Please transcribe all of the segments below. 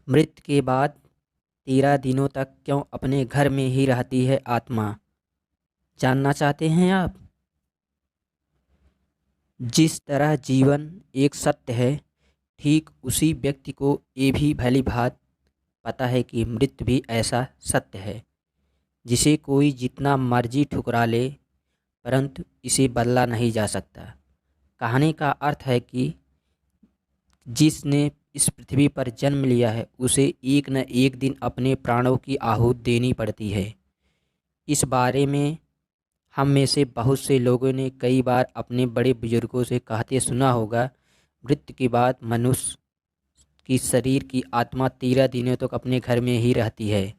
मृत्यु के बाद 13 दिनों तक क्यों अपने घर में ही रहती है आत्मा? जानना चाहते हैं आप? जिस तरह जीवन एक सत्य है, ठीक उसी व्यक्ति को ये भी भली भांति पता है कि मृत्यु भी ऐसा सत्य है जिसे कोई जितना मर्जी ठुकरा ले, परंतु इसे बदला नहीं जा सकता। कहने का अर्थ है कि जिसने इस पृथ्वी पर जन्म लिया है उसे एक न एक दिन अपने प्राणों की आहुति देनी पड़ती है। इस बारे में हम में से बहुत से लोगों ने कई बार अपने बड़े बुजुर्गों से कहते सुना होगा, मृत्यु के बाद मनुष्य की शरीर की आत्मा 13 दिनों तक अपने घर में ही रहती है।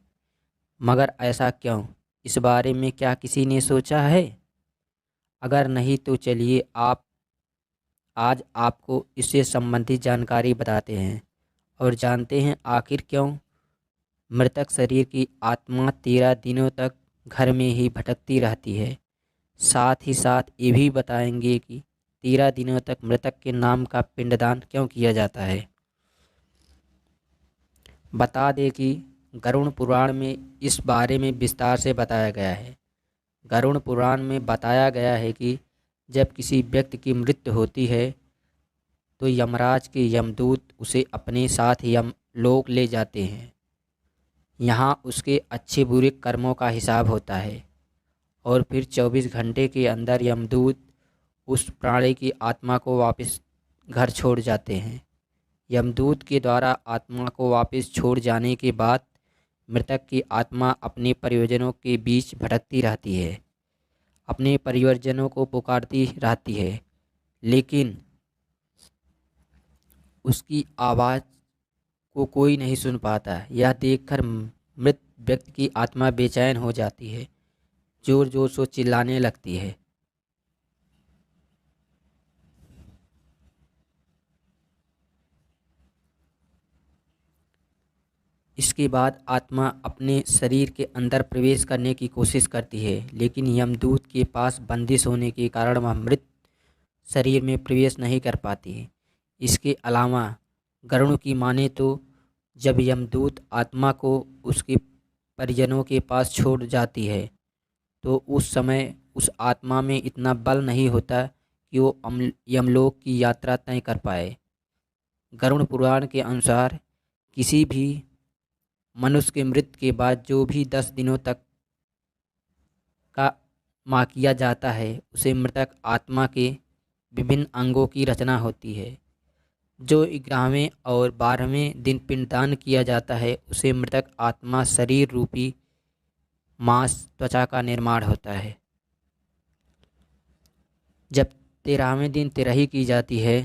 मगर ऐसा क्यों? इस बारे में क्या किसी ने सोचा है? अगर नहीं तो चलिए आज आपको इससे संबंधित जानकारी बताते हैं और जानते हैं आखिर क्यों मृतक शरीर की आत्मा 13 दिनों तक घर में ही भटकती रहती है। साथ ही साथ ये भी बताएंगे कि 13 दिनों तक मृतक के नाम का पिंडदान क्यों किया जाता है। बता दें कि गरुड़ पुराण में इस बारे में विस्तार से बताया गया है। गरुड़ पुराण में बताया गया है कि जब किसी व्यक्ति की मृत्यु होती है तो यमराज के यमदूत उसे अपने साथ यमलोक ले जाते हैं। यहाँ उसके अच्छे बुरे कर्मों का हिसाब होता है और फिर 24 घंटे के अंदर यमदूत उस प्राणी की आत्मा को वापस घर छोड़ जाते हैं। यमदूत के द्वारा आत्मा को वापस छोड़ जाने के बाद मृतक की आत्मा अपने परिजनों के बीच भटकती रहती है, अपने परिजनों को पुकारती रहती है, लेकिन उसकी आवाज़ को कोई नहीं सुन पाता। यह देखकर मृत व्यक्ति की आत्मा बेचैन हो जाती है, जोर जोर से चिल्लाने लगती है। इसके बाद आत्मा अपने शरीर के अंदर प्रवेश करने की कोशिश करती है, लेकिन यमदूत के पास बंदिश होने के कारण वह मृत शरीर में प्रवेश नहीं कर पाती है। इसके अलावा गरुड़ की माने तो जब यमदूत आत्मा को उसके परिजनों के पास छोड़ जाती है तो उस समय उस आत्मा में इतना बल नहीं होता कि वो यमलोक की यात्रा तय कर पाए। गरुड़ पुराण के अनुसार किसी भी मनुष्य की मृत्यु के बाद जो भी 10 दिनों तक का माह किया जाता है उसे मृतक आत्मा के विभिन्न अंगों की रचना होती है। जो 11वें और 12वें दिन पिंडदान किया जाता है उसे मृतक आत्मा शरीर रूपी मांस त्वचा का निर्माण होता है। जब 13वें दिन तिरही की जाती है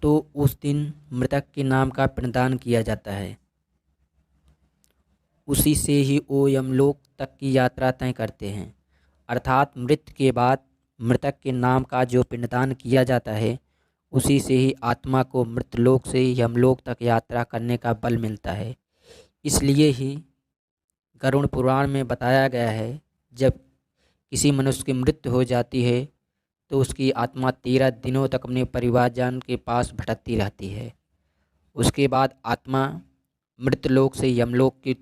तो उस दिन मृतक के नाम का पिंडदान किया जाता है। उसी से ही वो यमलोक तक की यात्रा तय करते हैं। अर्थात मृत्यु के बाद मृतक के नाम का जो पिंडदान किया जाता है उसी से ही आत्मा को मृतलोक से यमलोक तक यात्रा करने का बल मिलता है। इसलिए ही गरुड़ पुराण में बताया गया है जब किसी मनुष्य की मृत्यु हो जाती है तो उसकी आत्मा 13 दिनों तक अपने परिवारजन के पास भटकती रहती है। उसके बाद आत्मा मृतलोक से यमलोक की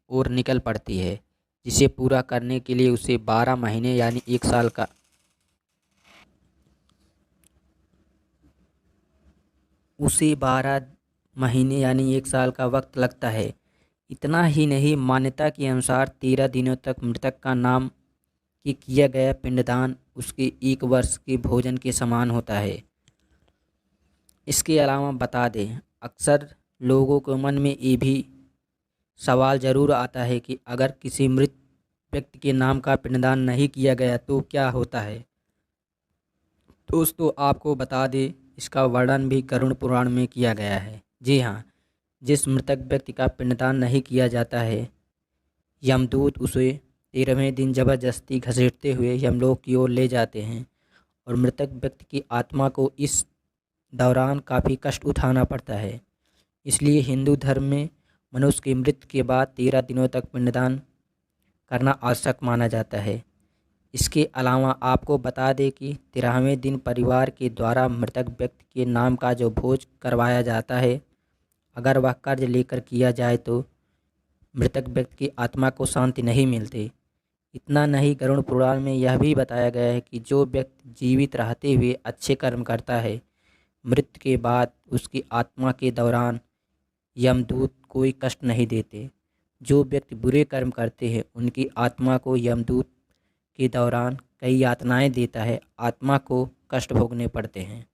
ओर निकल पड़ती है, जिसे पूरा करने के लिए उसे 12 महीने यानी 1 साल का उसे 12 महीने यानी 1 साल का वक्त लगता है। इतना ही नहीं, मान्यता के अनुसार 13 दिनों तक मृतक का नाम कि किया गया पिंडदान उसके 1 वर्ष के भोजन के समान होता है। इसके अलावा बता दें, अक्सर लोगों के मन में ये भी सवाल ज़रूर आता है कि अगर किसी मृत व्यक्ति के नाम का पिंडदान नहीं किया गया तो क्या होता है। दोस्तों आपको बता दें, इसका वर्णन भी गरुड़ पुराण में किया गया है। जी हाँ, जिस मृतक व्यक्ति का पिंडदान नहीं किया जाता है, यमदूत उसे 13वें दिन जबरदस्ती घसीटते हुए यमलोक की ओर ले जाते हैं और मृतक व्यक्ति की आत्मा को इस दौरान काफ़ी कष्ट उठाना पड़ता है। इसलिए हिंदू धर्म में मनुष्य की मृत्यु के बाद 13 दिनों तक पिंडदान करना आवश्यक माना जाता है। इसके अलावा आपको बता दें कि 13वें दिन परिवार के द्वारा मृतक व्यक्ति के नाम का जो भोज करवाया जाता है, अगर वह कर्ज लेकर किया जाए तो मृतक व्यक्ति की आत्मा को शांति नहीं मिलती। इतना नहीं, गरुड़ पुराण में यह भी बताया गया है कि जो व्यक्ति जीवित रहते हुए अच्छे कर्म करता है, मृत्यु के बाद उसकी आत्मा के दौरान यमदूत कोई कष्ट नहीं देते। जो व्यक्ति बुरे कर्म करते हैं उनकी आत्मा को यमदूत के दौरान कई यातनाएं देता है, आत्मा को कष्ट भोगने पड़ते हैं।